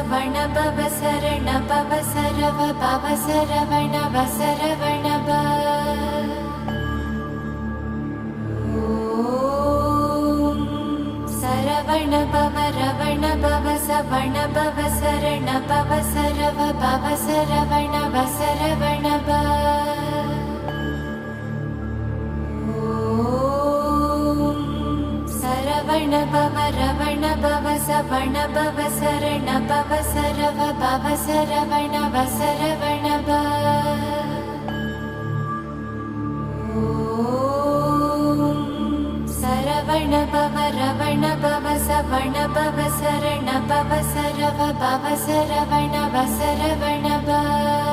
சரவண பவ சரண பவ சரவ பவ சரவண வசரவண ப ஓம் சரவண பவ ரவண பவ சவண பவ சரண பவ சரவ பவ சரவண வசரவண ப சரவண பவ ரவண பவ சவண பவ சரண பவ சரவ பவ சரவண வசரவண ப ஓம் சரவண பவ ரவண பவ சவண பவ சரண பவ சரவ பவ சரவண வசரவண ப